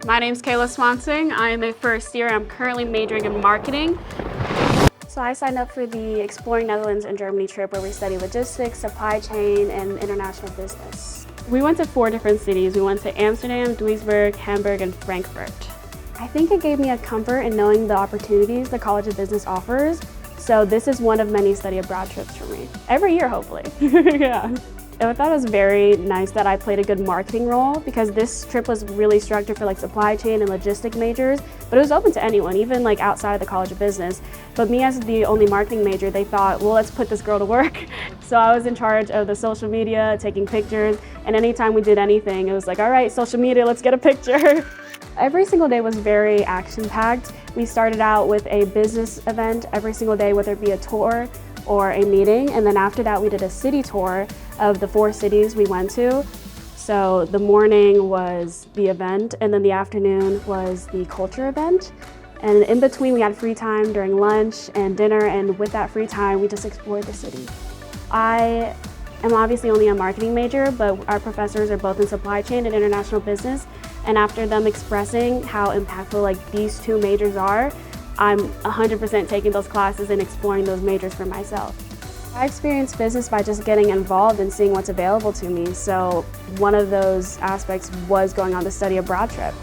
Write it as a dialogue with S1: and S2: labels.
S1: My name's Kayla Swansing. I am a first year. I'm currently majoring in marketing. So I signed up for the Exploring Netherlands and Germany trip where we study logistics, supply chain, and international business. We went to 4 different cities. We went to Amsterdam, Duisburg, Hamburg, and Frankfurt. I think it gave me a comfort in knowing the opportunities the College of Business offers. So this is one of many study abroad trips for me. Every year, hopefully. Yeah. I thought it was very nice that I played a good marketing role because this trip was really structured for supply chain and logistic majors, but it was open to anyone, even outside of the College of Business. But me as the only marketing major, they thought, well, let's put this girl to work. So I was in charge of the social media, taking pictures, and anytime we did anything, it was like, all right, social media, let's get a picture. Every single day was very action-packed. We started out with a business event every single day, whether it be a tour or a meeting, and then after that we did a city tour of the 4 cities we went to. So the morning was the event, and then the afternoon was the culture event. And in between we had free time during lunch and dinner, and with that free time we just explored the city. I am obviously only a marketing major, but our professors are both in supply chain and international business, and after them expressing how impactful these 2 majors are, I'm 100% taking those classes and exploring those majors for myself. I experienced business by just getting involved and seeing what's available to me, so one of those aspects was going on the study abroad trip.